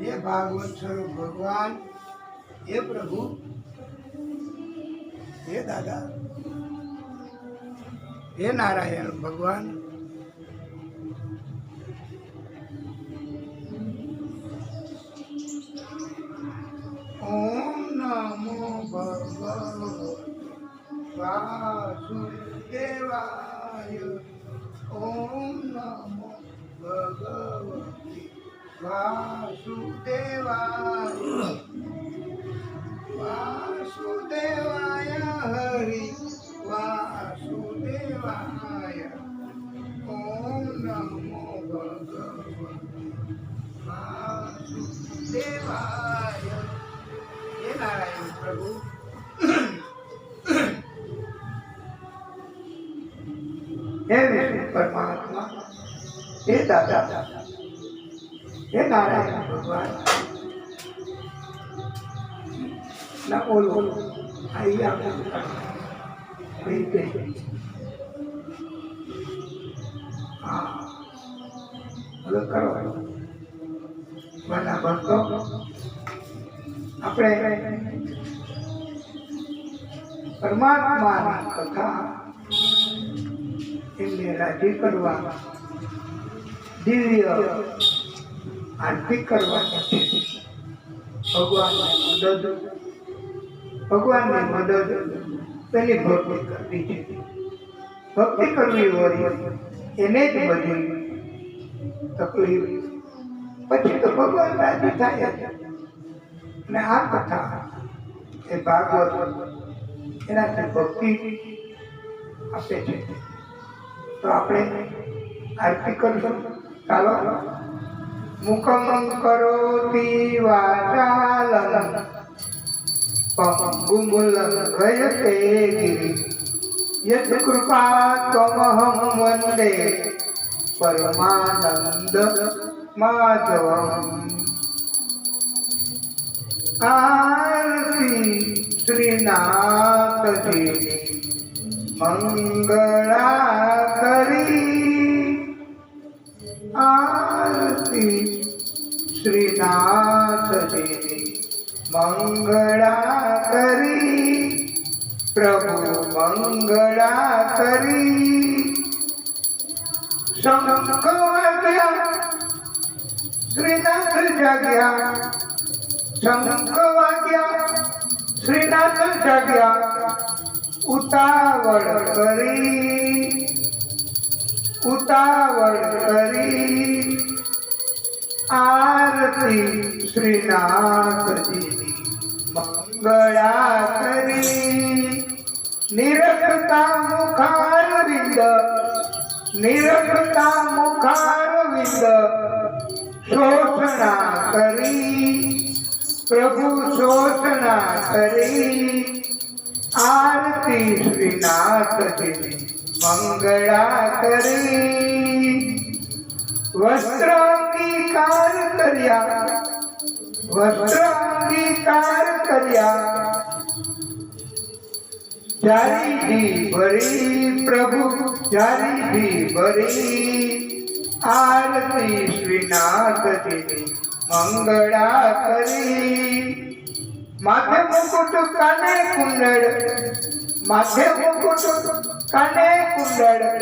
हे भागवत स्वरूप भगवान, हे प्रभु, हे दादा, हे नारायण भगवान, ओम नमो भगवते वासुदेवाय। ओम नमो भगवते वासुदेवाय। वासुदेवाय हरि वासुदेवाय। ओम नमो भगवते वासुदेवाय। हे नारायण प्रभु, हे विष्णु परमात्मा, हे दादा, हे नारायण भगवान। ना बोलो आई आप हाँ बोलो करो वाला भक्तो આપણે પરમાત્માની કથા એમને રાજી કરવા, દિવ્ય આરતી કરવાની છે। ભગવાનની મદદ પેલી ભક્તિ કરવી છે। ભક્તિ કરવી હોય એને જ બધી તકલીફ, પછી તો ભગવાન રાજી થાય છે। અને આ કથા એ ભાગવત એનાથી ભક્તિ આપે છે। તો આપણે આરતી કરશું। ચાલો, મુખમ કરોતિ વાચાલમ પંગુમુલંઘયતે ગિરિ યત કૃપા ત્વમહં વંદે પરમાનંદ માધવમ। आरती श्रीनाथ जी मंगला करी। आरती श्रीनाथ जी मंगला करी। प्रभु मंगला करी। शंख वाग्या श्रीनाथ जाग्या। शंख वाग्या श्रीनाथ जाग्या। उतावळ करी, उतावळ करी। आरती श्रीनाथ जी मंगला करी। निरखता मुखार विंद, निरखता मुखार विंद शोषणा करी। प्रभु शोषणा करी। आरती श्रीनाथ जी मंगला करी। वस्त्रांगीकार कर्या, वस्त्रांगीकार कर्या। जारी भी भरी, प्रभु जारी भी भरी। आरती श्रीनाथ जी मंगला करी। माथे मुकुट काने कुंडल, माथे मुकुट काने कुंडल।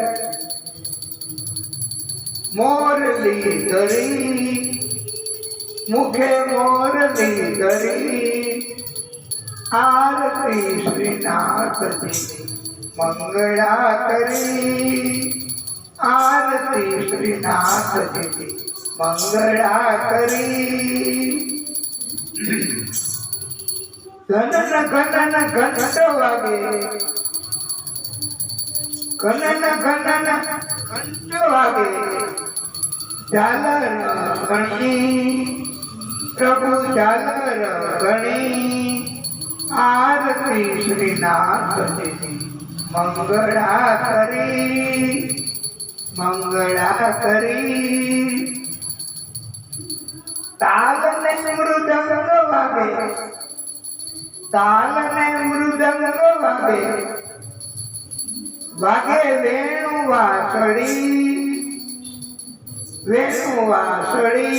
मोरली धरी, मुखे मोरली धरी। आरती श्रीनाथ जी मंगला करी। आरती श्रीनाथ जी मंगला करी। घनन घनन घंट वागे, घनन घनन घंट वागे। झालर घणी, प्रभु झालर घणी। आरती श्रीनाथ जी मंगला करी। मंगला करी। ताल ने मृदंग वागे, ताल ने मृदंग वागे। वागे वेणु वासड़ी, वेणु वासड़ी।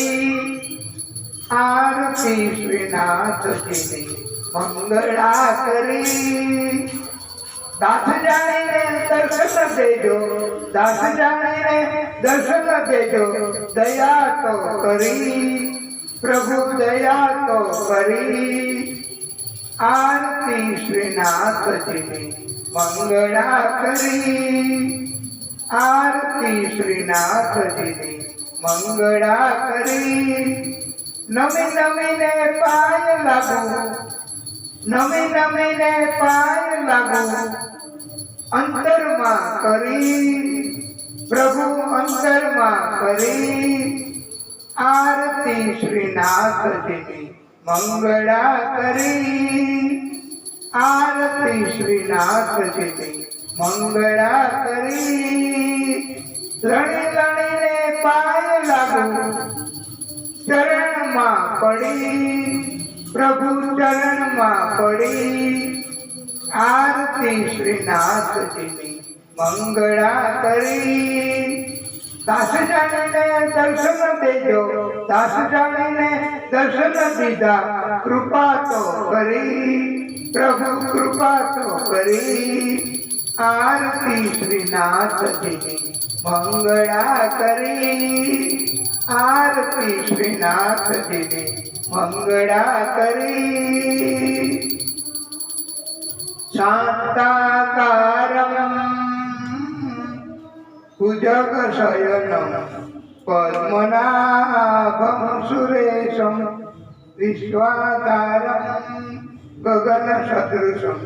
આરતી શ્રીનાથજીની મંગળા કરી. દાસ જાણીને દર્શન દેજો, દાસ જાણીને દર્શન દેજો, દયા તો કરી પ્રભુ, દયા તો કરી. આરતી શ્રીનાથજીની મંગળા કરી. આરતી શ્રીનાથજીની મંગળા કરી. નમી નમીને પાય લાગુ, નમી નમીને પાય લાગુ, અંતરમાં કરી પ્રભુ, અંતરમાં કરી. આરતી શ્રીનાથજીની મંગળા કરી. આરતી શ્રીનાથજીની મંગળા કરી. લણી લણીને પાય લાગુ, ચરણમાં પડી પ્રભુ, ચરણમાં પડી. આરતી શ્રીનાથજીની મંગળા કરી. દાસ જાણીને દર્શન દેજો, દાસ જાણીને દર્શન દીધા, કૃપા તો કરી પ્રભુ, કૃપા તો કરી. આરતી શ્રીનાથજીની મંગળા કરી. આરતી શ્રીનાથજીની મંગળા કરી. શાંતાકારમ ભુજગ શયનમ પદ્મનાભમ સુરેશમ વિશ્વાધારમ ગગન સદૃશમ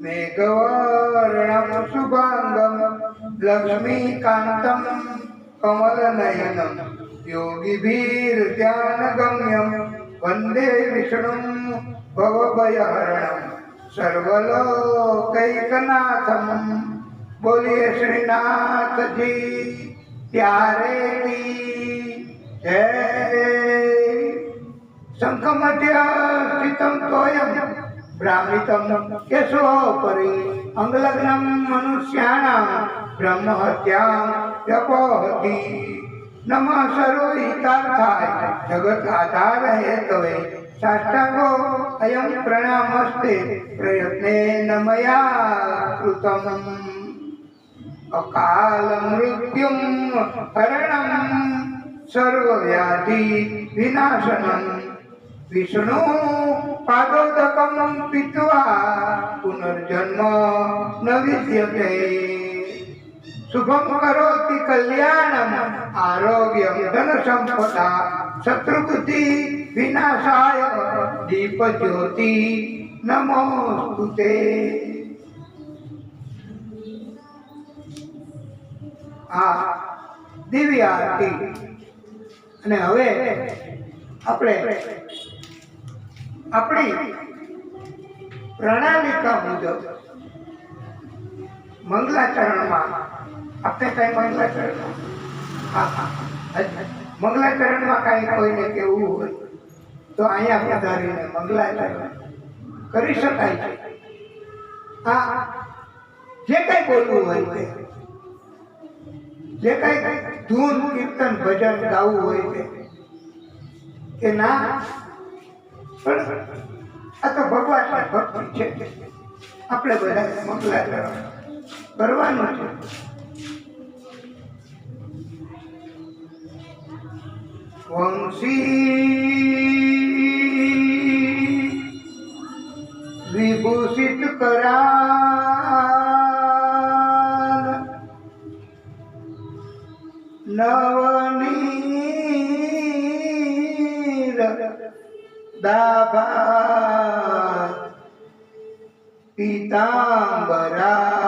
મેઘવર્ણમ શુભાંગમ લક્ષ્મીકાંતમ કમલનયનમ યોગીભીર્ધ્યાનગમ્યમ વંદે વિષ્ણું ભવભયહરણમ સર્વલોકૈકનાથમ. બોલીએ શ્રીનાથજી ત્યારે કી જય. શંખમધ્ય સ્થિતમ તોયમ ભ્રામિતમ કેશોપરી અંગલગ્નમ મનુષ્યાણામ બ્રહ્મહત્યામ વ્યપોહતિ. નમઃ સર્વહિતાર્થાય જગત આધાર હેતવે સાષ્ટાંગો અયં પ્રણામસ્તે પ્રયત્નેન મયા કૃતમ. અકાલ મૃત્યુમ હરણમ સર્વવ્યાધિ વિનાશનમ વિષ્ણુ પાદોદકમ પીત્વા પુનર્જન્મ ન વિદ્યતે. શુભમ કરોતિ કલ્યાણમ આરોગ્યમ ધન સંપદા શત્રુબુદ્ધિ વિનાશાય દીપ જ્યોતિ નમોસ્તુતે. આ દિવ્ય આરતી. અને હવે આપણે આપણી પ્રણાલિકા મુજબ મંગલાચરણમાં આપણે કઈ મંગલાચરણ, મંગલાચરણમાં કઈ કોઈને કેવું હોય તો અહીંયા પધારીને મંગલાચરણ કરી શકાય છે. આ જે કઈ બોલવું હોય તે, જે કઈ ધૂન કીર્તન ભજન ગાવું હોય છે કે ના, પણ આ તો ભગવાનની ભક્તિ છે. આપણે બધા મંગલાચરણ કરવાનું છે. વંશી વિભૂષિત કરા નવનીર દાભા પીતાંબરા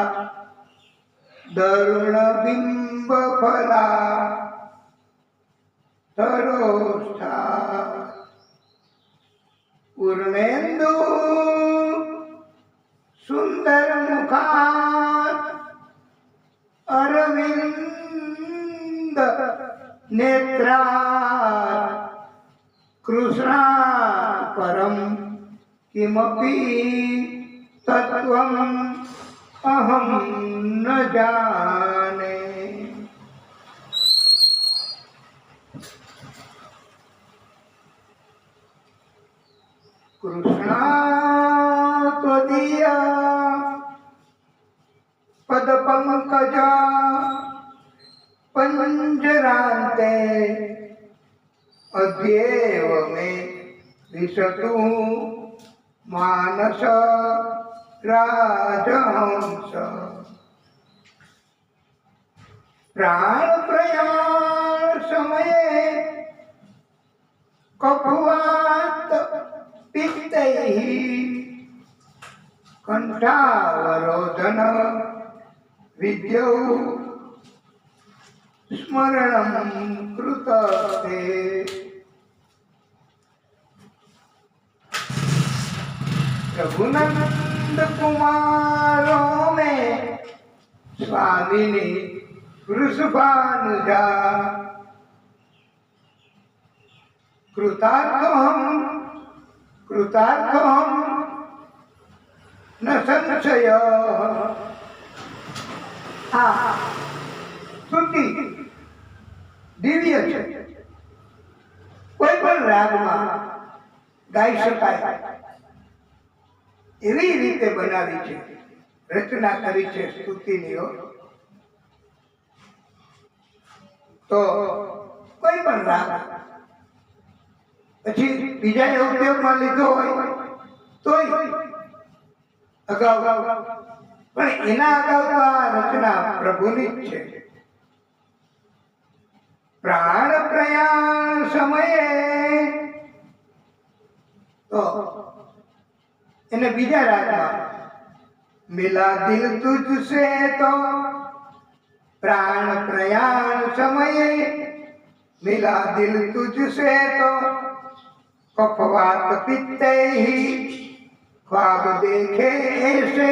દરુણ બિંબ ફલા તરોષ્ઠા પૂર્ણેન્દુ સુંદર મુખાત અરવિંદ નેત્રા કૃષ્ણા પરમ કિમપી તત્વમ અહમ ન જાને. કૃષ્ણ ત્વદીય પદ પંકજ પંજરાંતે અદ્યેવ મે વિશતુ માનસ રાજહંસ પ્રાણ પ્રયાણ સમયે કફવાત પિત્તૈ કંઠાવરોધન વિદ્યૌ સ્મરણં કૃતતે રઘુનંદ કુમારો મેં સ્વામિની વૃષભાનુજા કૃતાર્થોહમ ન સંશય આ સ્તુતિ દિવ્ય છે, કોઈ પણ રાગમાં ગાઈ શકાય એવી રીતે બનાવી છે, રચના કરી છે સ્તુતિનીઓ. તો કોઈ પણ રાગ પછી બીજાને ઉપયોગમાં લીધો હોય તોય અગાઉ, પણ એના અગાઉ તો આ રચના પ્રભુની જ છે. પ્રાણ પ્રયાણ સમયે તો એને બીજા રાગમાં મિલા દિલ તુજસે તો प्राण प्रयाण समये मिला दिल तुझसे तो कफवात पित्ते ही ख्वाब देखे ऐसे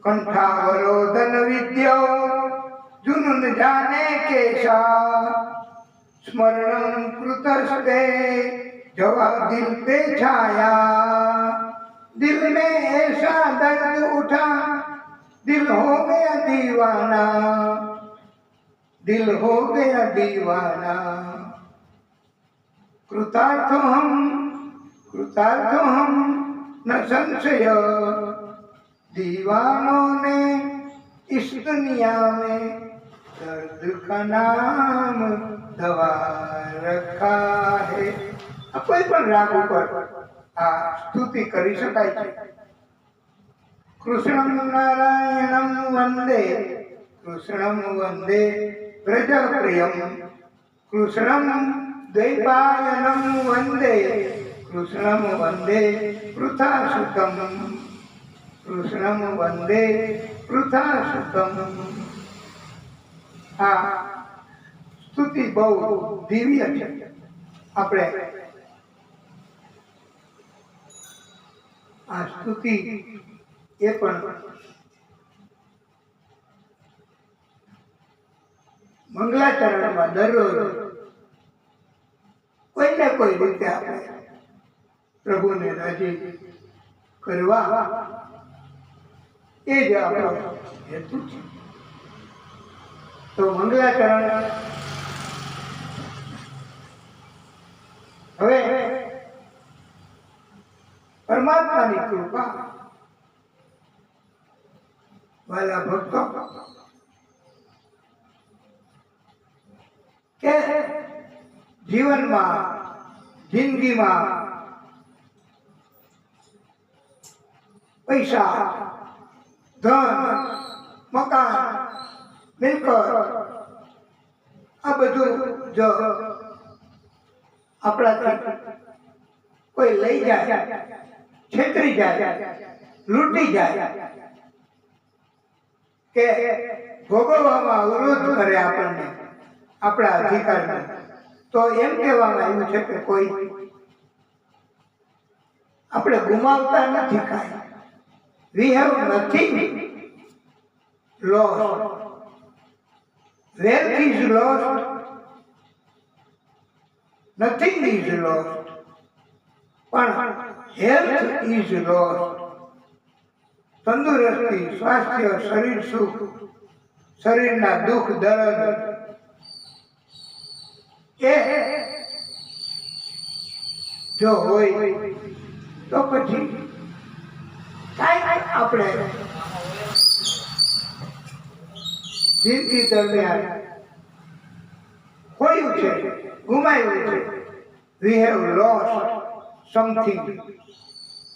कंठावरोधन विद्यो जुनून जाने कैसा स्मरणं कृतस्ते जवा दिल पे छाया दिल में ऐसा दर्द उठा दिल हो गया दीवाना दिल हो गया दीवाना कृतार्थोहम न संशय दीवानों ने इस दुनिया में दर्द का नाम दवा रखा है. कोई પણ રાગ ઉપર આ સ્તુતિ કરી શકાય છે. कृष्णं नारायणं वन्दे प्रजप्रियं कृष्णं द्वैपायनं वन्दे कृष्णं वन्दे पृथासुतं कृष्णं वन्दे पृथासुतं. આ સ્તુતિ બહુ દિવ્ય છે. આપણે આ સ્તુતિ એ પણ મંગલાચરણમાં દરરોજ કોઈ ને કોઈ રીતે આપણે પ્રભુને રાજી કરવા એ જ આપણો હેતુ છે. તો મંગલાચરણ હવે પરમાત્માની કૃપા વાલા ભક્તો કે જીવનમાં જિંદગીમાં પૈસા ધન મકાન મિલકત આ બધું જો આપણાથી કોઈ લઈ જાય છેતરી જાય લૂંટી જાય કે ભોગવવામાં અવરોધ કરે આપણને આપણા અધિકારને તો એમ કહેવામાં આવ્યું છે કે કોઈ આપણે ગુમાવતા નથી કાંઈ. We have nothing lost. Wealth is lost, nothing is lost, પણ હેલ્થ ઇઝ લોસ્ટ. તંદુરસ્તી, સ્વાસ્થ્ય, શરીર સુખ, શરીરના દુઃખ દર્દ એ જો હોય તો પછી કાંઈ આપણે જિંદગી દરમિયાન ખોયું છે, ગુમાવ્યું છે. We have lost something.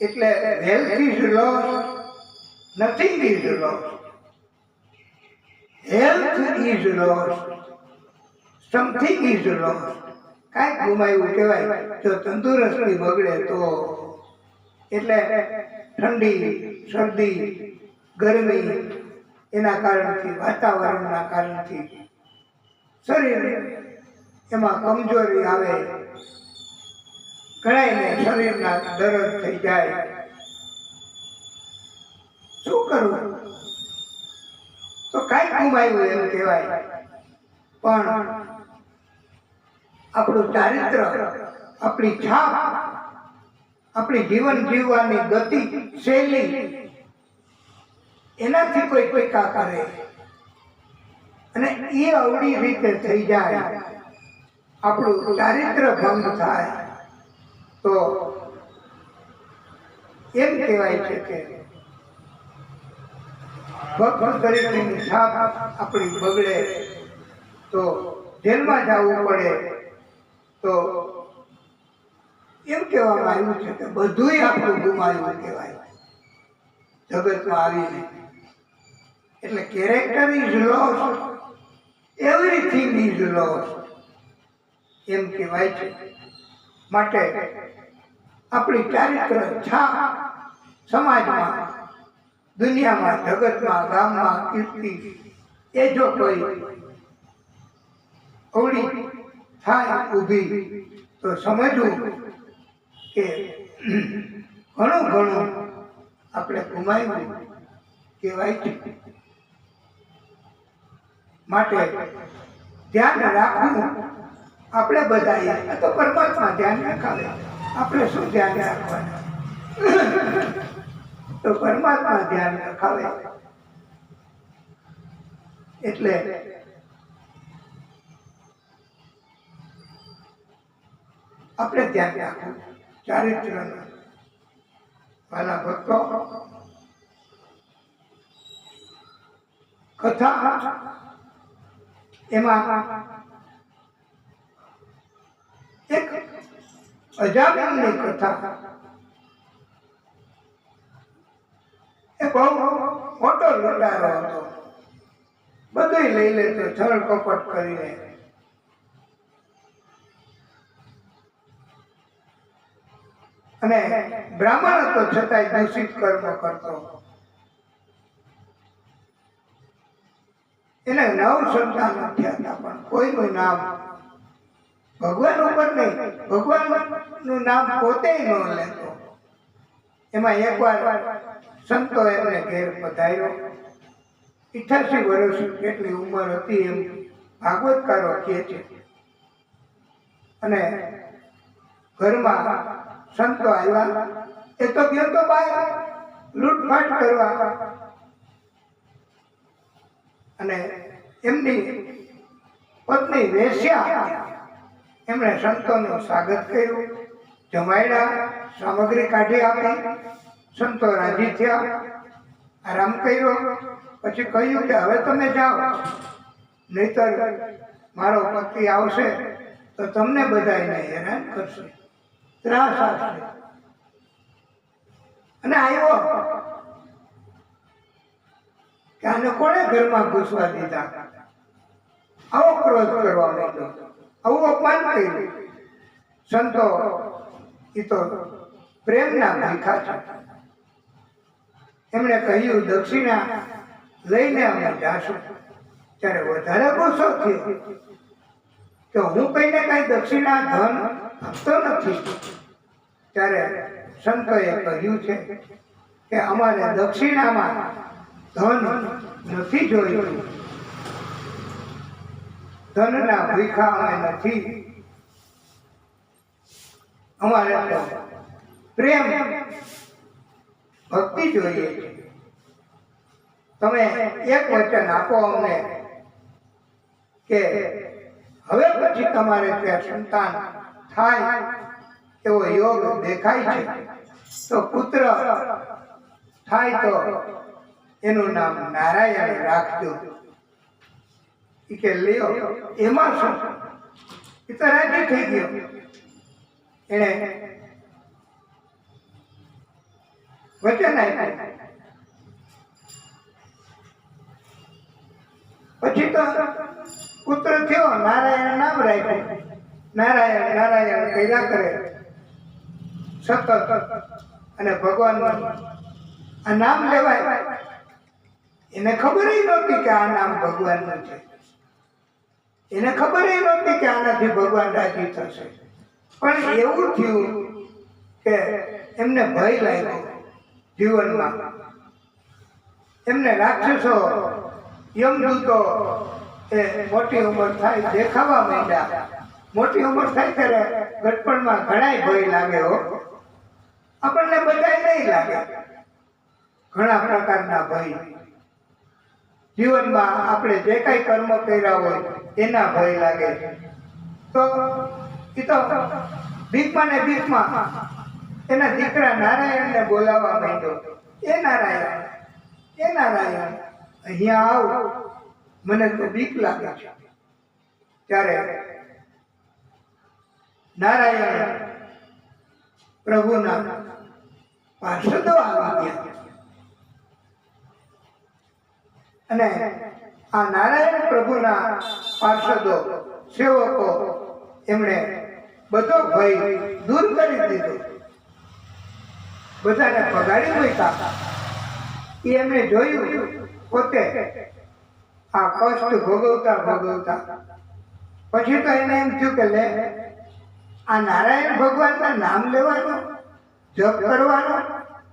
એટલે health is lost, nothing is lost. Health is lost, something is lost. કાંઈક ગુમાવ્યું કહેવાય. જો તંદુરસ્તી બગડે તો એટલે ઠંડી, શરદી, ગરમી એના કારણથી, વાતાવરણના કારણથી શરીર એમાં કમજોરી આવે, ઘણાયને શરીરના દર્દ થઈ જાય. શું કરવું? તો કાંઈક ગુમાવ્યું એમ કહેવાય. પણ આપણું ચારિત્ર, આપણી છાપ, આપણી જીવન જીવવાની ગતિ, શૈલી, એનાથી કોઈ ટીકા કરે અને એ અવળી રીતે થઈ જાય, આપણું ચારિત્ર ભંગ થાય, તો એમ કહેવાય છે કે ભગવાન તરીકેની છાપ આપણી બગડે તો જેલમાં જવું પડે. તો એમ કહેવામાં આવ્યું છે કે બધુંય આપણું ગુમાવ્યું કહેવાય જગતમાં આવીને. એટલે character is lost, everything is lost એમ કહેવાય છે. માટે આપણી ચારિત્ર છાપ સમાજમાં, દુનિયામાં, જગતમાં, ગામમાં કીર્તિ એ જો કોઈ અવળી થાય ઊભી તો સમજવું કે ઘણું ઘણું આપણે ગુમાવ્યું કહેવાય છે. માટે ધ્યાન રાખવું આપણે બધાએ. આ તો પરમાત્મા ધ્યાન રાખાવે, આપણે શું ધ્યાન રાખવાનું? તો પરમાત્મા ધ્યાન રખાવે. એટલે આપણે ધ્યાન રાખવું ચારિત્રનું. વાલા ભક્તો, કથા એમાં એક અજામિલની કથા, એ બહુ મોટો લડારો હતો. બધું લઈ લેતો, છળ કપટ કરીને. અને બ્રાહ્મણ હતો છતાંય દૂષિત કર્મ કરતો. એને 9 સંતાનો થયા હતા, પણ કોઈનું નામ ભગવાન ઉપર નહીં, ભગવાનનું નામ પોતે ન લેતો. એમાં એકવાર સંતો એમને ઘેર પધાર્યો. 88 વર્ષ જેટલી ઉંમર હતી એમ ભાગવતકારો કહે છે. અને ઘરમાં સંતો આવ્યા. એ તો ગયો તો બહાર લૂંટફાટ કરવા. અને એમની પત્ની વેશ્યા એમણે સંતોનું સ્વાગત કર્યું, જમાડ્યા, સામગ્રી કાઢી આપી. સંતો રાજી થયા, આરામ કર્યો. પછી કહ્યું કે હવે તમે જાઓ, નહીતર મારો પતિ આવશે તો તમને બધાને હેરાન કરશે, ત્રાસ આપશે. અને આવ્યો કે આને કોણે ઘરમાં ઘૂસવા દીધા? આવો ક્રોધ કરવા માંડ્યો, આવું અપમાન કર્યું. સંતો એ તો પ્રેમના ભીખા છે. એમણે કહ્યું દક્ષિણા લઈને અમે જાશું. ત્યારે વધારે ગુસ્સો થયો કે હું કઈને કઈ દક્ષિણા ધન આપતો નથી. ત્યારે સંતોએ કહ્યું છે કે અમારે દક્ષિણામાં ધન નથી જોઈતું, ધનના ભીખા અમે નથી. અમારે તો પ્રેમ ભક્તિ જોઈએ છે. તમે એક વચન આપો અમને કે હવે પછી તમારે ત્યાં સંતાન થાય એવો યોગ દેખાય છે. તો પુત્ર થાય તો એનું નામ નારાયણ રાખજો. ઈ કે લ્યો એમાં શું, એ તો રાજી થઈ ગયો. એને વચન આપ્યું. પછી તો પુત્ર થયો, નારાયણ નામ રાખ્યું. નારાયણ નારાયણ કર્યા કરે સતત. અને ભગવાન આ નામ લેવાય, એને ખબર નહોતી કે આ નામ ભગવાનનું છે. એને ખબર નહોતી કે આનાથી ભગવાન રાજી થશે. પણ એવું થયું કે એમને ભય લાગ્યો જીવનમાં. એમને રાક્ષસો યમદૂતો એ મોટી ઉંમર થાય દેખાવા માંડ્યા. મોટી ઉંમર થાય ત્યારે ગટપણમાં ઘણાય ભય લાગે હો. આપણને બધાય નહીં લાગે, ઘણા પ્રકારના ભય જીવનમાં. આપણે જે કઈ કર્મ કર્યા હોય એના ભય લાગે. તો એ તો ભીખમાં ને ભીખમાં એના દીકરા નારાયણને બોલાવવા માંડ્યો. એ નારાયણ, એ નારાયણ, અહીંયા આવ, મને તો બીક લાગે છે. ત્યારે નારાયણ પ્રભુના પાર્ષદો આવી ગયા. અને આ નારાયણ પ્રભુના પાર્ષદો સેવકો એમણે બધો ભય દૂર કરી દીધો. બધાને પગાડી મૂક્યા. એમને જોયું પોતે આ કષ્ટ ભોગવતા ભોગવતા પછી તો એને એમ થયું કે લે, આ નારાયણ ભગવાનના નામ લેવાનો, જપ કરવાનો,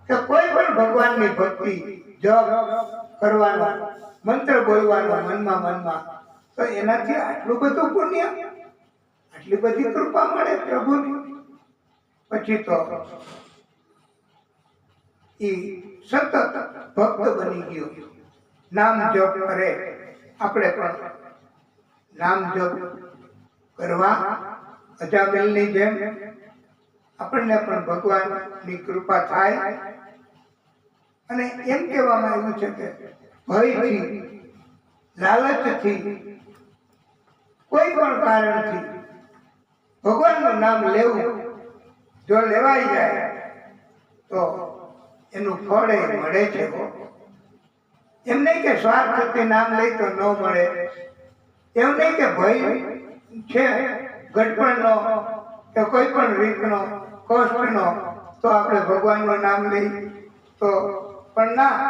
કે કોઈ પણ ભગવાનની ભક્તિ જપ કરવાનો, મંત્ર બોલવાનો મનમાં મનમાં, તો એનાથી આટલું બધું પુણ્ય, આટલી બધી કૃપા મળે પ્રભુની. પછી તો ઈ સતત ભક્ત બની ગયો. નામ જપ કરે. આપણે પણ નામ જપ કરવા અજામિલની જેમ આપણને પણ ભગવાનની કૃપા થાય. અને એમ કહેવામાં આવ્યું છે કે ભયથી, લાલચથી, કોઈ પણ કારણથી ભગવાનનું નામ લેવું જો લેવાઈ જાય તો એનું ફળ એ મળે છે. એમ નહીં કે સ્વાર્થથી નામ લઈ તો ન મળે. એમ નહીં કે ભય છે ગઢપણનો કે કોઈ પણ રીતનો કષ્ટનો તો આપણે ભગવાનનું નામ લઈ તો પણ ના.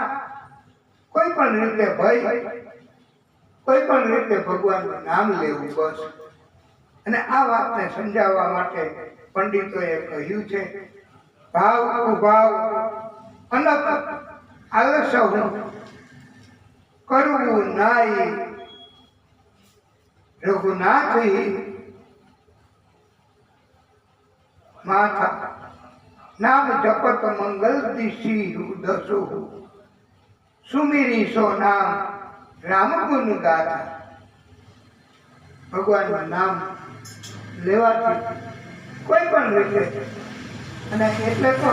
કોઈ પણ રીતે ભય, કોઈ પણ રીતે ભગવાનનું નામ લેવું બસ. અને આ વાતને સમજાવવા માટે પંડિતોએ કહ્યું છે, ભાવ કુભાવ અનપ આલસહુ કરવું નાય રઘુનાથી માથા નામ જપત મંગલ દિશી દસુ સુમિરી સો નામ રામ ગુણ ગાથા. ભગવાનનું નામ લેવાથી કોઈ પણ રીતે, અને એટલે તો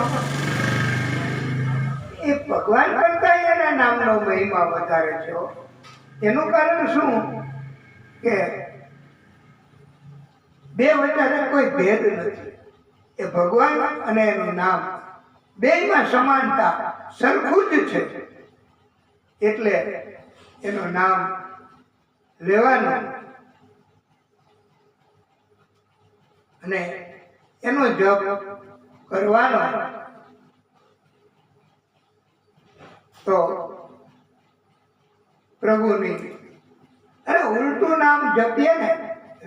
એ ભગવાન કરતા એના નામનો મહિમા વધારે છે. એનું કારણ શું કે બે વચ્ચે કોઈ ભેદ નથી. એ ભગવાન અને એનું નામ બેયમાં સમાનતા, સરખું જ છે. એટલે એનું નામ લેવાનું અને એનો જપ કરવાનો. તો પ્રભુની અરે ઉલટું નામ જપીએ ને,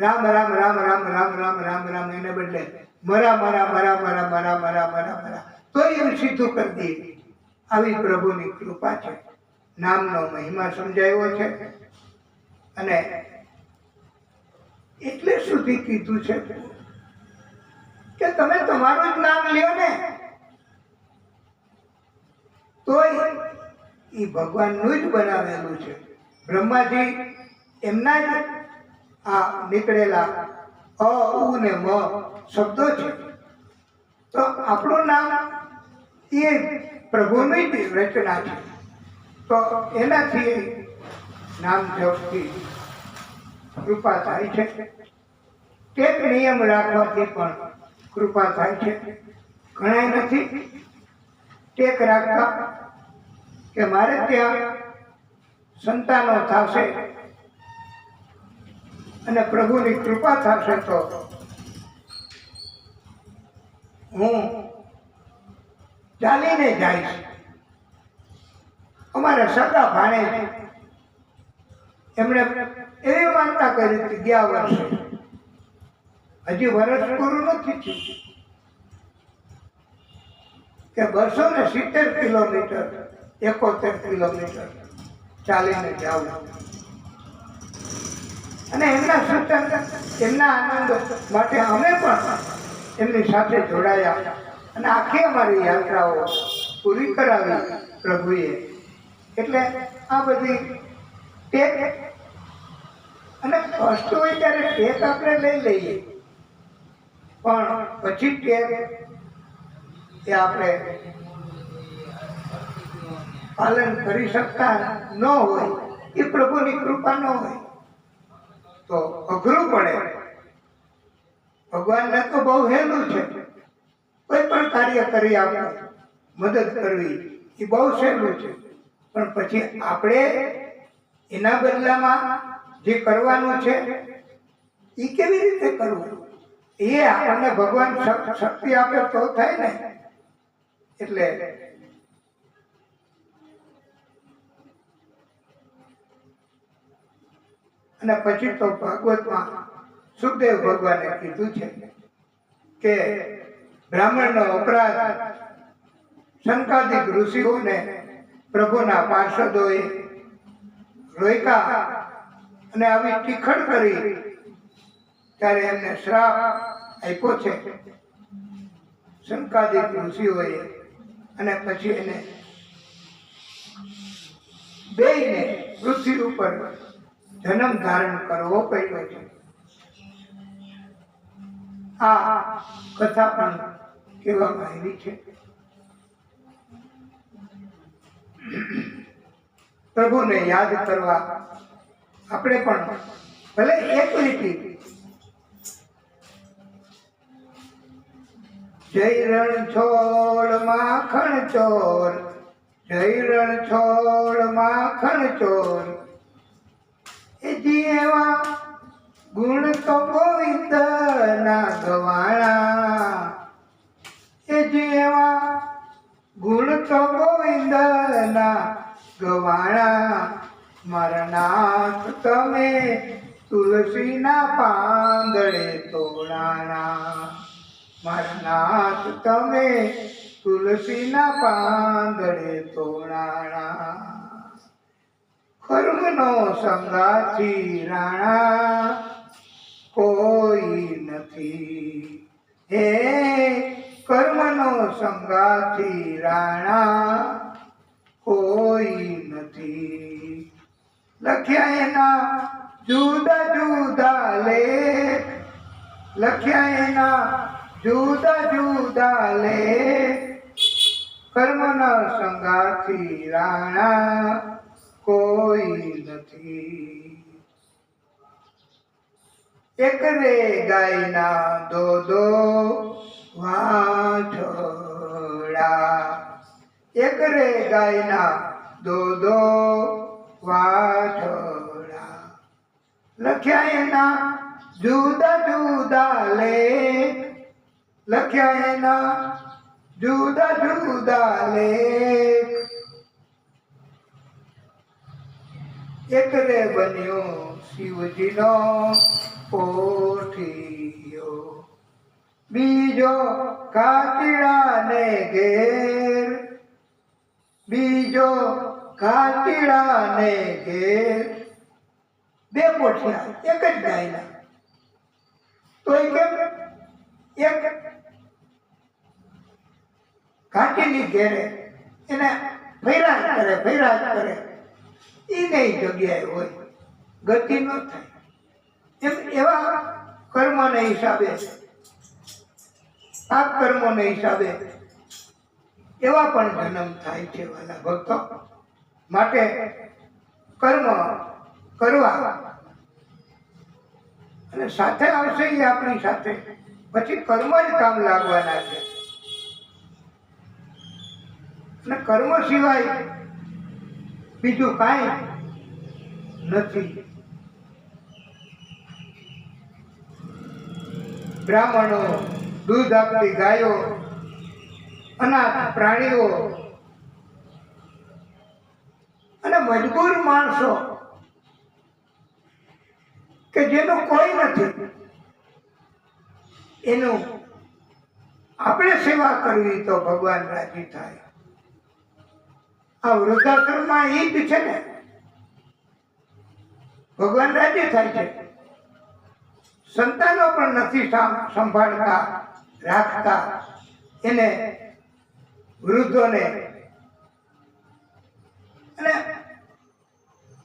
રામ રામ રામ રામ રામ રામ રામ રામ, એને બદલે મરા મરા મરા મરા મરા મરા મરા મરા, તો એવું સીધું કરી દે. આવી પ્રભુની કૃપા છે. નામનો મહિમા સમજાયો છે. અને એટલે સુધી કીધું છે કે તમે તમારું જ નામ લ્યો ને તોય એ ભગવાનનું જ બનાવેલું છે. બ્રહ્માજી એમના જ આ નીકળેલા અ ઉ ને મ શબ્દો છે. તો આપણું નામ એ પ્રભુની જ રચના છે. તો એનાથી નામ જપથી કૃપા થાય છે. એક નિયમ રાખવાથી પણ કૃપા થાય છે. ઘણા નથી ટેક રાખતા કે મારે ત્યાં સંતાનો થશે અને પ્રભુની કૃપા થશે તો હું ચાલીને જઈશ. અમારા સગા ભાણે એમણે એવી માનતા કરી હતી ગયા વર્ષે, હજી વર્ષ પૂરું નથી થયું, કે 270 કિલોમીટર 71 કિલોમીટર ચાલીને જાવું. અને એમના સૂચન, એમના આનંદ માટે અમે પણ એમની સાથે જોડાયા અને આખી અમારી યાત્રાઓ પૂરી કરાવી પ્રભુએ. એટલે આ બધી ટેક, અને કષ્ટ હોય ત્યારે ટેક આપણે લઈ લઈએ, પણ પછી ટેક એ આપણે પાલન કરી શકતા ન હોય, એ પ્રભુની કૃપા ન હોય તો અઘરું પડે. ભગવાનને તો બહુ હેલું છે, કોઈ પણ કાર્ય કરી આપણે મદદ કરવી એ બહુ સહેલું છે, પણ પછી આપણે એના બદલામાં જે કરવાનું છે એ કેવી રીતે કરવું, એ આપણને ભગવાન શક્તિ આપે તો થાય ને. એટલે અને પછી તો ભાગવતમાં સુખદેવ ભગવાને કીધું છે કે બ્રાહ્મણનો અપરાધ શંકાદિક ઋષિઓને પ્રભુના પાર્ષદોએ રોક્યા અને આવી ટીખળ કરી ત્યારે એમને શ્રાપ આપ્યો છે શંકાદિક ઋષિઓએ. અને પછી એને બેયને પૃથ્વી ઉપર જન્મ ધારણ કરવો પડ્યો છે. આ કથા પણ કહેવામાં આવી છે. પ્રભુને યાદ કરવા આપણે પણ ભલે એક લીટી જય રણછોડ માખણ ચોર, જય રણછોડ માખણ ચોર, એ જીવા ગુણ તો ગોવિંદ ના ગવાણા, એ જીવા ગુણ તો ગોવિંદ ના ગવાણા, મારા નાથ તમે તુલસી ના પાંદડે તોડાણા, મારા નાથ તમે તુલસી ના પાંદડે તોડાણા, કર્મનો સંગાથી રાણા કોઈ નથી, હે કર્મનો સંગાથી રાણા કોઈ નથી. લખ્યા એના જુદા જુદા લેખ, લખ્યા એના જુદા જુદા લેખ, કર્મના સંગાથી રાણા કોઈ નથી. એક રે ગાયના દો વાછડા, એક રે ગાયના દો વાછડા, લખ્યા એના જુદા જુદા લેખ, લખ્યા એના જુદા જુદા લેખ, એક રે બન્યો શિવજીનો પોઠિયો, બીજો કાચીડાને ઘેર, બીજો કાચીડાને ઘેર, બે પોઠિયા એક જ ગાયના. તો એ કેમ એક કાચીની ઘેરે એને ફૈરાજ કરે એ નહીં જગ્યાએ હોય, ગતિ ન થાય. એમ એવા કર્મના હિસાબે પાપ કર્મોને હિસાબે એવા પણ જન્મ થાય છે વાલા ભક્તો. માટે કર્મ કરવા અને સાથે આવશે એ આપણી સાથે, પછી કર્મ જ કામ લાગવાના છે. અને કર્મ સિવાય બીજું કાંઈ નથી. બ્રાહ્મણો, દૂધ આપતી ગાયો, અનાથ પ્રાણીઓ અને મજબૂર માણસો કે જેનું કોઈ નથી, એનું આપણે સેવા કરવી તો ભગવાન રાજી થાય. આ વૃદ્ધાશ્રમમાં એ જ છે ને, ભગવાન રાજી થાય છે. સંતાનો પણ નથી સંભાળતા, રાખતા એને વૃદ્ધોને, અને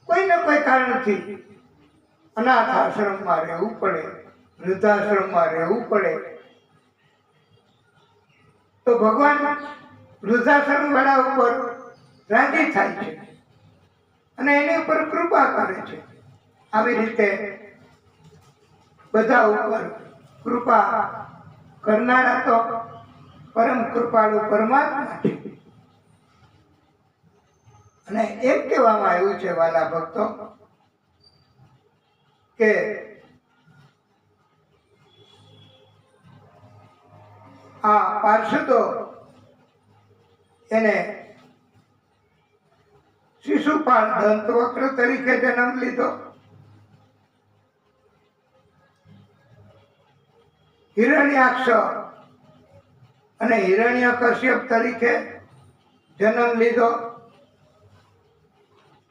કોઈ ને કોઈ કારણથી અનાથ આશ્રમમાં રહેવું પડે, વૃદ્ધાશ્રમમાં રહેવું પડે. તો ભગવાન વૃદ્ધાશ્રમ વાળા ઉપર રાજી થાય છે અને એની ઉપર કૃપા કરે છે. આવી રીતે બધા ઉપર કૃપા કરનારા તો પરમ કૃપાળુ પરમાત્મા છે. અને એમ કહેવામાં આવ્યું છે વાલા ભક્તો કે આ પાર્ષદો એને શિશુપાળ દંતવક્ર તરીકે જન્મ લીધો, હિરણ્યાક્ષ અને હિરણ્યકશ્યપ તરીકે જન્મ લીધો,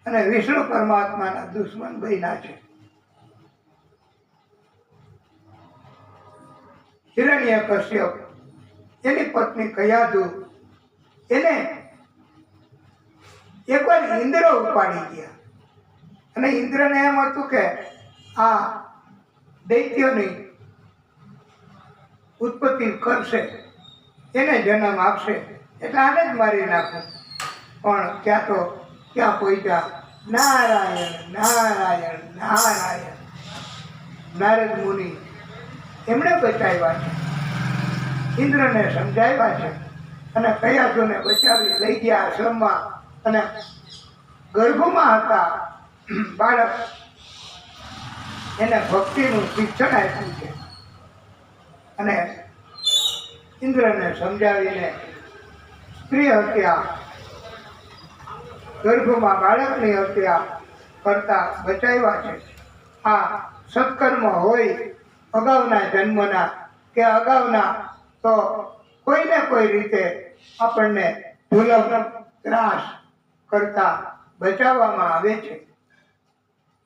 અને વિષ્ણુ પરમાત્માના દુશ્મન બન્યા છે. હિરણ્યકશ્યપ એની પત્ની કયાધુ, એને એકવાર ઇન્દ્ર ઉપાડી ગયા અને ઇન્દ્રને એમ હતું કે આ દૈત્યોની ઉત્પત્તિ કરશે, એને જન્મ આપશે, એટલે આને જ મારી નાખું. પણ ક્યાં પહોંચ્યા? નારાયણ નારાયણ નારાયણ. નારદ મુનિ એમણે બચાવ્યા છે, ઇન્દ્રને સમજાવ્યા છે, અને કયાધુને બચાવી લઈ ગયા આશ્રમમાં. અને ગર્ભમાં હતા બાળક, એને ભક્તિનું શિક્ષણ આપ્યું છે. અને ઇન્દ્રને સમજાવીને સ્ત્રી હત્યા, ગર્ભમાં બાળકની હત્યા કરતા બચાવ્યા છે. આ સત્કર્મ હોય અગાઉના જન્મના કે અગાઉના, તો કોઈને કોઈ રીતે આપણને જુલમ ત્રાસ કરતા બચાવવામાં આવે છે.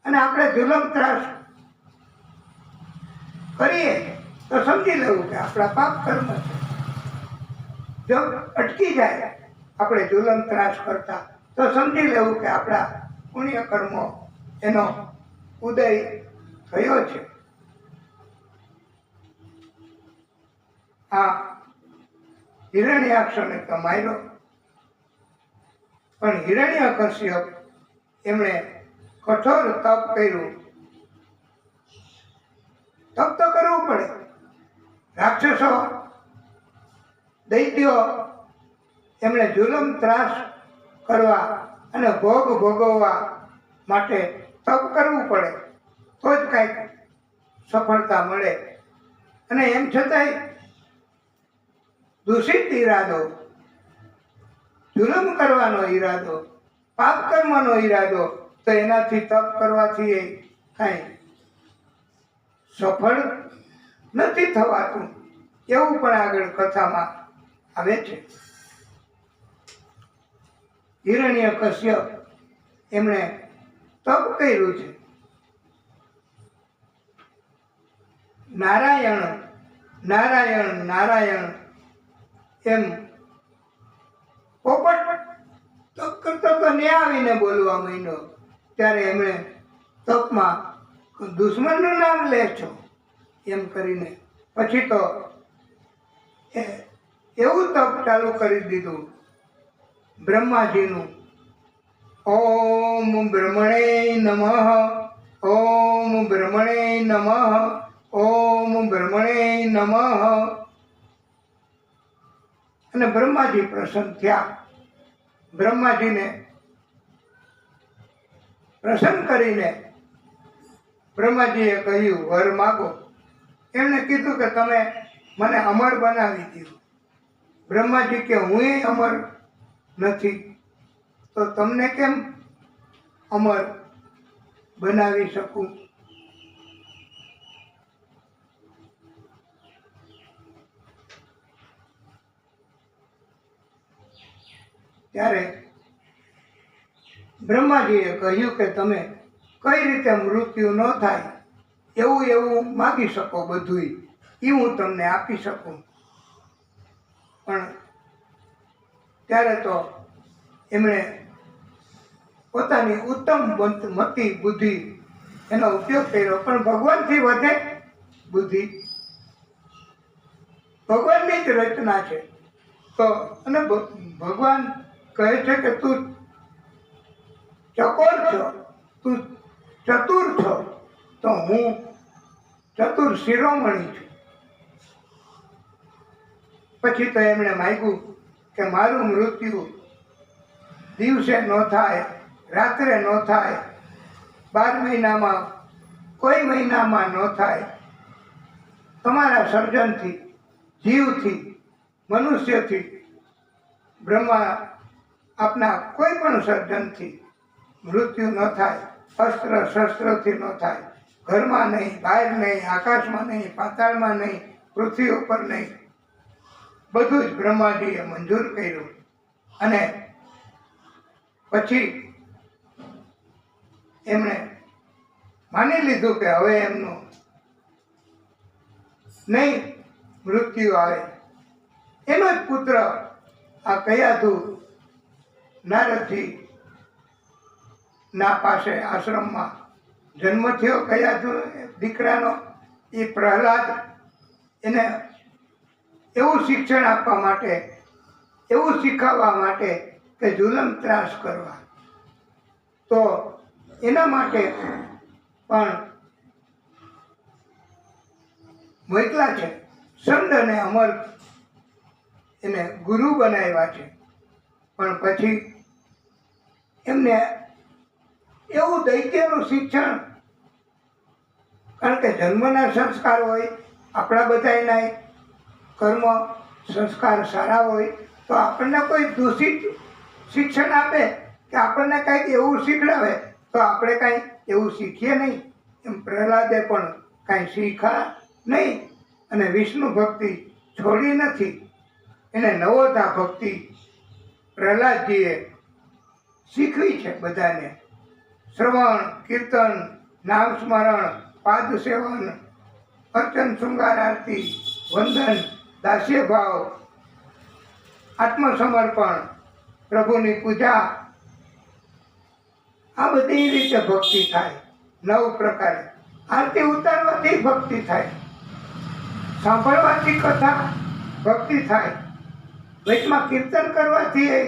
અને આપણે જુલમ ત્રાસ કરીએ તો સમજી લેવું કે આપણા પાપ કર્મ છે. જો અટકી જાય આપણે જુલમ ત્રાસ કરતા, તો સમજી લેવું કે આપણા પુણ્ય કર્મો એનો ઉદય થયો છે. આ હિરણ્યાક્ષને તો માર્યો, પણ હિરણ્યકશ્યપ એમણે કઠોર તપ કર્યું. તપ તો કરવું પડે. રાક્ષસો, દૈત્યો એમણે જુલમ ત્રાસ કરવા અને ભોગ ભોગવવા માટે તપ કરવું પડે, તો જ કંઈક સફળતા મળે. અને એમ છતાંય દૂષિત ઈરાદો, જુલમ કરવાનો ઈરાદો, પાપ કર્મનો ઈરાદો, તો એનાથી તપ કરવાથી એ કાંઈ સફળ નથી થવાતું, એવું પણ આગળ કથામાં આવે છે. હિરણ્યકશ્યપ એમણે તપ કર્યું છે. નારાયણ નારાયણ નારાયણ એમ પોપટ તપ કરતો તો ને આવીને બોલવા માંડ્યો, ત્યારે એમણે તપમાં દુશ્મનનું નામ લે છો એમ કરીને પછી તો એવું તપ ચાલુ કરી દીધું બ્રહ્માજીનું. ઓમ બ્રહ્મણે નમઃ, ઓમ બ્રહ્મણે નમઃ, ઓમ બ્રહ્મણે નમઃ. અને બ્રહ્માજી પ્રસન્ન થયા. બ્રહ્માજીને પ્રસન્ન કરીને બ્રહ્માજીએ કહ્યું વર માગો. એમણે કીધું કે તમે મને અમર બનાવી દીધું. બ્રહ્માજી કે હું અમર નથી, તો તમને કેમ અમર બનાવી શકું? ત્યારે બ્રહ્માજીએ કહ્યું કે તમે કઈ રીતે મૃત્યુ ન થાય એવું માગી શકો, બધુંય એ હું તમને આપી શકું. પણ ત્યારે તો એમણે પોતાની ઉત્તમ મતિ બુદ્ધિ એનો ઉપયોગ કર્યો. પણ ભગવાનથી વધે બુદ્ધિ, ભગવાનની જ રચના છે. તો અને ભગવાન કહે છે કે તું ચકોર છો, તું ચતુર છો, તો હું ચતુર શિરોમણી છું. પછી તો એમણે માગ્યું કે મારું મૃત્યુ દિવસે ન થાય, રાત્રે ન થાય, 12 મહિનામાં કોઈ મહિનામાં ન થાય. તમારા સર્જનથી, જીવથી, મનુષ્યથી, બ્રહ્મા આપના કોઈ પણ સર્જનથી મૃત્યુ ન થાય. અસ્ત્ર શસ્ત્રથી ન થાય. ઘરમાં નહીં, બહાર નહીં, આકાશમાં નહીં, પાતાળમાં નહીં, પૃથ્વી ઉપર નહીં. બધું જ બ્રહ્માજીએ મંજૂર કર્યું. અને પછી એમણે માની લીધું કે હવે એમનું નહીં મૃત્યુ આવે. એનો જ પુત્ર આ કયાધુ નારદજી ના પાસે આશ્રમમાં જન્મ થયો. કયાધુ દીકરાનો એ પ્રહલાદ એને એવું શિક્ષણ આપવા માટે, એવું શીખવવા માટે કે જુલમ ત્રાસ કરવા, તો એના માટે પણ મોકલા છે. સંત અને અમર એને ગુરુ બનાવ્યા છે. પણ પછી એમને એવું દૈત્યનું શિક્ષણ, કારણ કે જન્મના સંસ્કાર હોય, આપણા બધાના કર્મ સંસ્કાર સારા હોય, તો આપણને કોઈ દૂષિત શિક્ષણ આપે કે આપણને કાંઈક એવું શીખડાવે તો આપણે કાંઈ એવું શીખીએ નહીં. એમ પ્રહલાદે પણ કાંઈ શીખ્યા નહીં અને વિષ્ણુ ભક્તિ છોડી નથી. એને નવોધા ભક્તિ પ્રહલાદજીએ શીખવી છે બધાને. શ્રવણ, કીર્તન, નામ સ્મરણ, પાદ સેવન, અર્ચન, શૃંગાર આરતી, વંદન, દાસ્ય ભાવ, આત્મસમર્પણ, પ્રભુની પૂજા, આ બધી રીતે ભક્તિ થાય. 9 પ્રકારે આરતી ઉતારવાથી ભક્તિ થાય, સાંભળવાથી કથા ભક્તિ થાય, વચમાં કીર્તન કરવાથી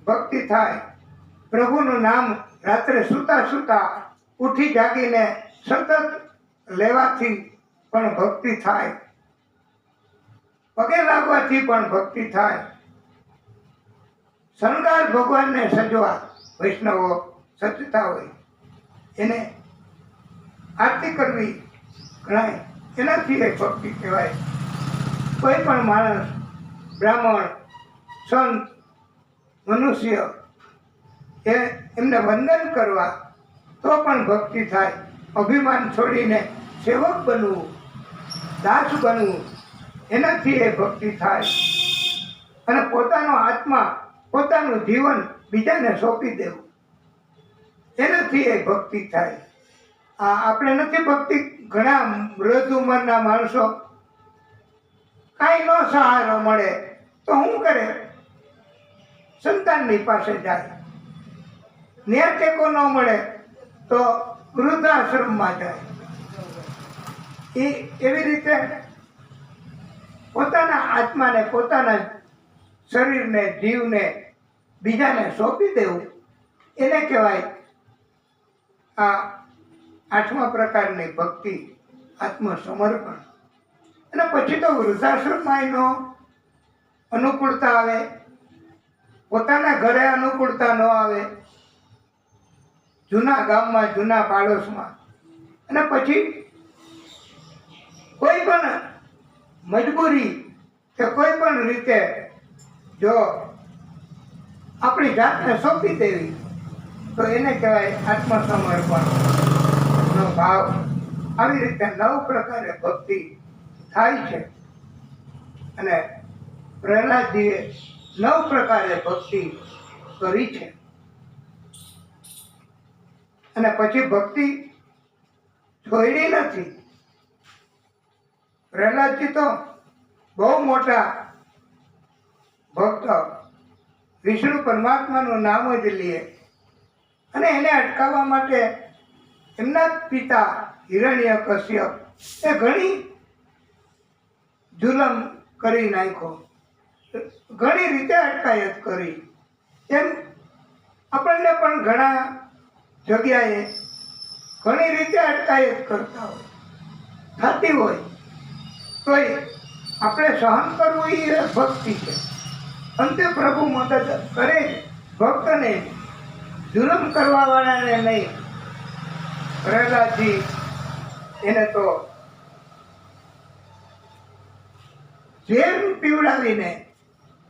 ભક્તિ થાય, પ્રભુનું નામ રાત્રે સૂતા સૂતા ઉઠી જાગીને સતત લેવાથી પણ ભક્તિ થાય, પગે લાગવાથી પણ ભક્તિ થાય. શણગાર ભગવાનને સજવા વૈષ્ણવો સજતા હોય, એને આરતી કરવી ગણાય, એનાથી એ ભક્તિ કહેવાય. કોઈ પણ માણસ, બ્રાહ્મણ, સંત, મનુષ્ય એમને વંદન કરવા તો પણ ભક્તિ થાય. અભિમાન છોડીને સેવક બનવું, દાસ બનવું, એનાથી એ ભક્તિ થાય. અને પોતાનો આત્મા, પોતાનું જીવન બીજાને સોંપી દેવું, એનાથી એ ભક્તિ થાય. આપણે નથી ભક્તિ, ઘણા વૃદ્ધ ઉંમરના માણસો કાંઈ ન સહારો મળે તો શું કરે? સંતાનની પાસે જાય. ન્યા ટેકો ન મળે તો વૃદ્ધાશ્રમમાં જાય. એવી રીતે પોતાના આત્માને પોતાના શરીરને જીવને બીજાને સોંપી દેવું એને કહેવાય આ 8મા પ્રકારની ભક્તિ, આત્મસમર્પણ. અને પછી તો વૃદ્ધાશ્રમમાં એનો અનુકૂળતા આવે, પોતાના ઘરે અનુકૂળતા ન આવે, જૂના ગામમાં, જૂના પાડોશમાં. અને પછી કોઈ પણ મજબૂરી કે કોઈ પણ રીતે જો આપણી જાતને સોંપી દેવી તો એને કહેવાય આત્મસમર્પણનો ભાવ. આવી રીતે 9 પ્રકારે ભક્તિ થાય છે. અને પ્રહલાદજીએ 9 પ્રકારે ભક્તિ કરી છે. અને પછી ભક્તિ છોડી નથી. પ્રહલાદજી તો બહુ મોટા ભક્ત, વિષ્ણુ પરમાત્માનું નામ જ લે. અને એને અટકાવવા માટે એમના પિતા હિરણ્યકશ્યપ એ ઘણી જુલમ કરી નાખ્યો, ઘણી રીતે અટકાયત કરી. એમ આપણને પણ ઘણા જગ્યાએ ઘણી રીતે અટકાયત કરતા હોય, થતી હોય, તોય આપણે સહન કરવું એ ભક્તિ છે. અંતે પ્રભુ મદદ કરે જ ભક્તને, જુલમ કરવા વાળાને નહીં. પ્રહલાદજી એને તો ઝેર પીવડાવીને,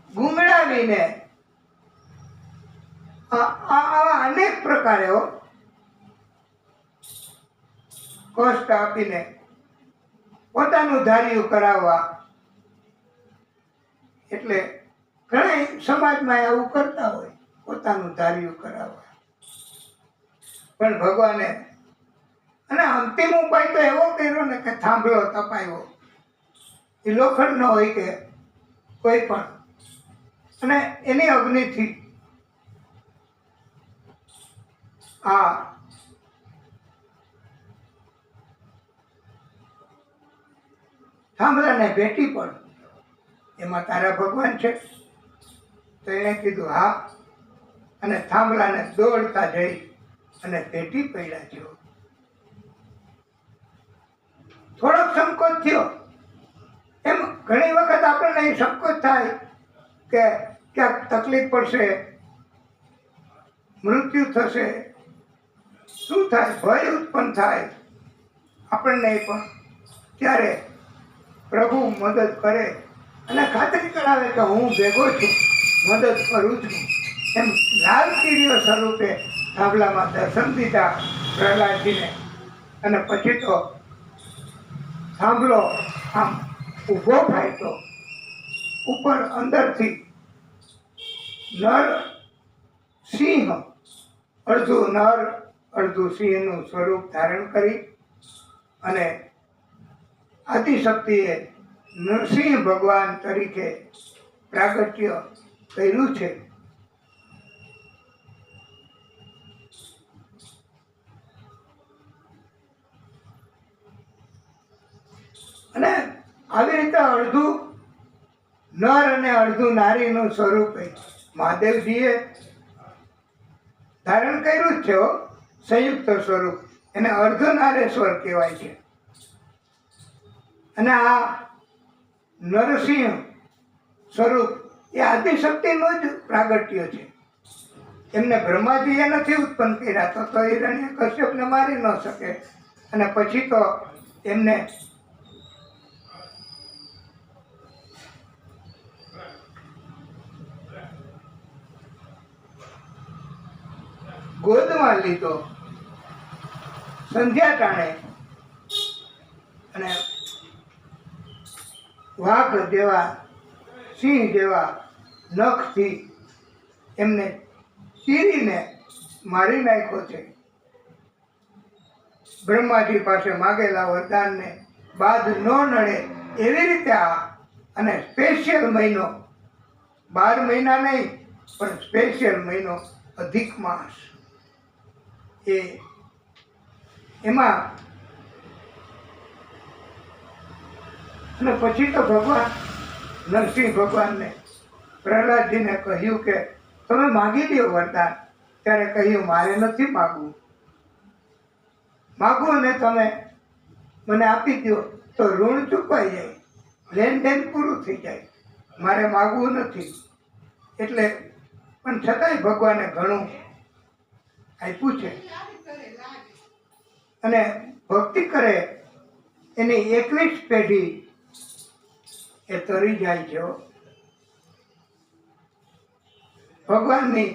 ગુંગળાવીને, આવા અનેક પ્રકારે કષ્ટ આપીને પોતાનું ધાર્યું કરાવવા. એટલે ઘણા સમાજમાં આવું કરતા હોય, પોતાનું ધાર્યું કરાવવા. પણ ભગવાને અને અંતિમ ઉપાય તો એવો કર્યો ને કે થાંભલો તપાયો. એ લોખંડનો હોય કે કોઈ પણ, અને એની અગ્નિથી આ થાંભલાને ભેટી પણ. એમાં તારા ભગવાન છે? તો એણે કીધું હા. અને થાંભલાને દોડતા જઈ અને ભેટી પડ્યા છો. થોડોક સંકોચ થયો. એમ ઘણી વખત આપણને સંકોચ થાય કે ક્યાંક તકલીફ પડશે, મૃત્યુ થશે, શું થાય, ભય ઉત્પન્ન થાય આપણને. પણ ત્યારે પ્રભુ મદદ કરે અને ખાતરી કરાવે કે હું ભેગો છું, મદદ કરું છું. એમ લાલ કીડીઓ સ્વરૂપે થાંભલામાં દર્શન દીધા પ્રહલાદજીને. અને પછી તો થાંભલો આમ ઊભો થાય તો ઉપર અંદરથી નર સિંહ, અડધું નર અડધું સિંહનું સ્વરૂપ ધારણ કરી અને આદિશક્તિએ નરસિંહ ભગવાન તરીકે પ્રાગટ્ય કર્યું છે. અને આવી રીતે અડધું નર અને અડધું નારીનું સ્વરૂપ મહાદેવજીએ ધારણ કર્યું જ છે. સંયુક્ત સ્વરૂપ, એને અર્ધનારેશ્વર કહેવાય છે. અને આ નરસિંહ સ્વરૂપ એ આદિશક્તિનું જ પ્રાગટ્ય છે. એમને બ્રહ્માજીએ નથી ઉત્પન્ન કર્યા તો હિરણ્યકશ્યપને મારી ન શકે. અને પછી તો એમને ગોદમાં લીધો સંધ્યા ટાણે. અને વાઘ જેવા, સિંહ જેવા નખથી એમને ચીરીને મારી નાખ્યો છે. બ્રહ્માજી પાસે માગેલા વરદાનને બાદ ન નડે એવી રીતે આ. અને સ્પેશિયલ મહિનો, 12 મહિના નહીં પણ સ્પેશિયલ મહિનો અધિક માસ, એમાં. અને પછી તો ભગવાન નરસિંહ ભગવાનને પ્રહલાદજીને કહ્યું કે તમે માગી દો વરદાન, ત્યારે કહ્યું મારે નથી માગવું. માગવું ને તમે મને આપી દો તો ઋણ ચૂકવાઈ જાય, લેનદેન પૂરું થઈ જાય, મારે માગવું નથી. એટલે પણ છતાંય ભગવાને ઘણું આપ્યું છે. અને ભક્તિ કરે એની 21 પેઢી એ તરી જાય છે. ભગવાનની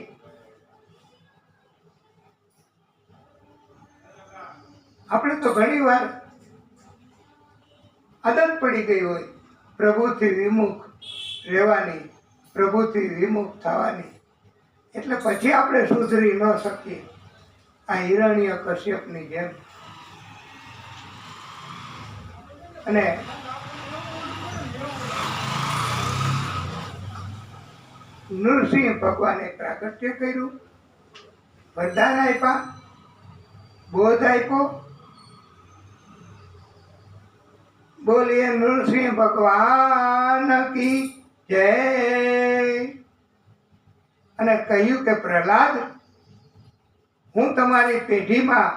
આપણે તો ઘણી વાર આદત પડી ગઈ હોય પ્રભુથી વિમુખ રહેવાની, પ્રભુથી વિમુખ થવાની, એટલે પછી આપણે સુધરી ન શકીએ. આ હિરણ્ય કશ્યપની જેમ. અને નૃસિંહ ભગવાને પ્રાગટ્ય કર્યું, વરદાન આપ્યા, બોધ આપ્યો. બોલીએ નૃસિંહ ભગવાન કી જય. અને કહ્યું કે પ્રહલાદ, હું તમારી પેઢીમાં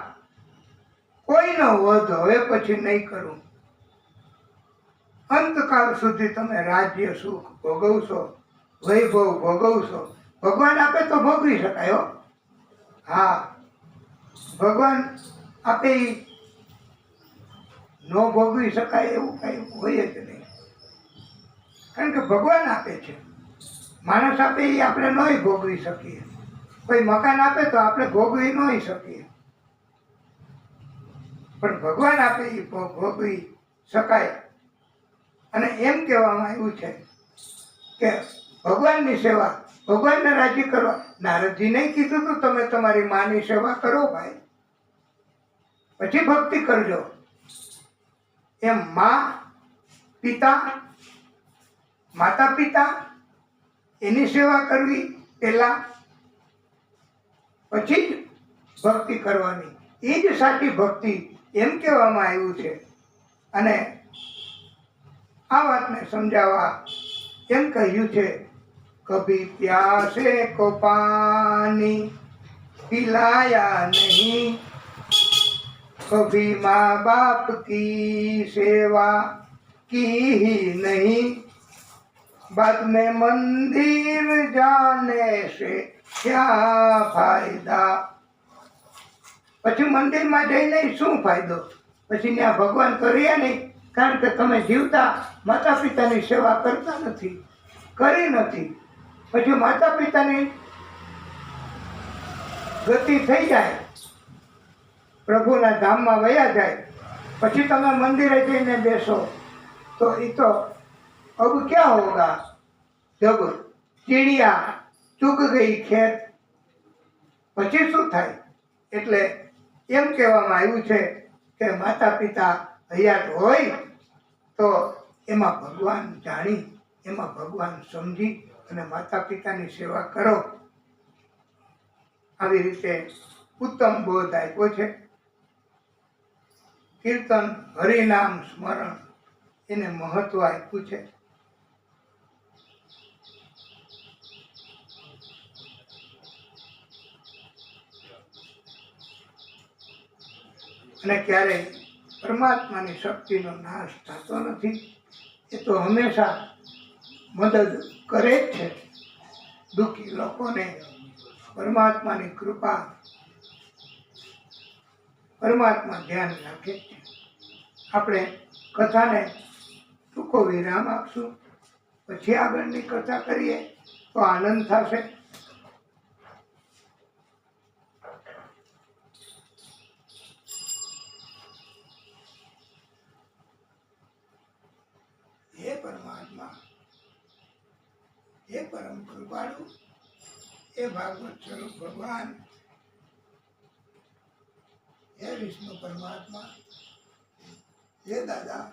કોઈનો વધ હવે પછી નહીં કરું. અંતકાળ સુધી તમે રાજ્ય સુખ ભોગવશો, વૈભવ ભોગવશો. ભગવાન આપે તો ભોગવી શકાય હો. હા, ભગવાન આપે ન ભોગવી શકાય એવું કઈ હોય જ નહીં. કારણ કે ભગવાન આપે છે. માણસ આપે એ આપણે નહીં ભોગવી શકીએ. કોઈ મકાન આપે તો આપણે ભોગવી નહીં શકીએ, પણ ભગવાન આપે એ ભોગવી શકાય. અને એમ કહેવામાં આવ્યું છે કે ભગવાનની સેવા, ભગવાનને રાજી કરવા. નારદજીને કીધું તો તમે તમારી માની સેવા કરો ભાઈ, પછી ભક્તિ કરજો. એમ માતા પિતા એની સેવા કરવી પહેલા, પછી જ ભક્તિ કરવાની. એ જ સાચી ભક્તિ એમ કહેવામાં આવ્યું છે. અને આ વાતને સમજાવવા એમ કહ્યું છે, કભી પ્યાસે કો પાની પિલાયા નહીં, कभी माँ बाप की सेवा की ही नहीं, बाद में मंदिर जाने से क्या फायदा. પછી મંદિરમાં જઈને શું ફાયદો? પછી ત્યાં ભગવાન તો રહ્યા નહીં, કારણ કે તમે જીવતા માતા પિતાની સેવા કરતા નથી, કરી નથી. પછી માતા પિતાની ગતિ થઈ જાય, પ્રભુના ધામમાં વયા જાય, પછી તમે મંદિરે જઈને બેસો તો એ તો અબ ક્યાં હોગા, જબ ચીડિયા ચૂક ગઈ ખેત. પછી શું થાય? એટલે એમ કહેવામાં આવ્યું છે કે માતા પિતા હયાત હોય તો એમાં ભગવાન જાણી, એમાં ભગવાન સમજી અને માતા પિતાની સેવા કરો. આવી રીતે ઉત્તમ બોધ આપ્યો છે. કીર્તન, હરિનામ સ્મરણ એને મહત્વ આપ્યું છે. અને ક્યારેય પરમાત્માની શક્તિનો નાશ થતો નથી. એ તો હંમેશા મદદ કરે જ છે. દુઃખી લોકોને પરમાત્માની કૃપા, પરમાત્મા ધ્યાન રાખે છે. આપણે કથાને ટૂંકો વિરામ આપશું, પછી આગળની કથા કરીએ તો આનંદ થશે. હે પરમાત્મા, હે પરમ કૃપાળુ, હે ભાગવત સ્વરૂપ ભગવાન, હે વિષ્ણુ પરમાત્મા, હે દાદા,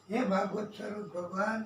હે ભાગવત સ્વરૂપ ભગવાન,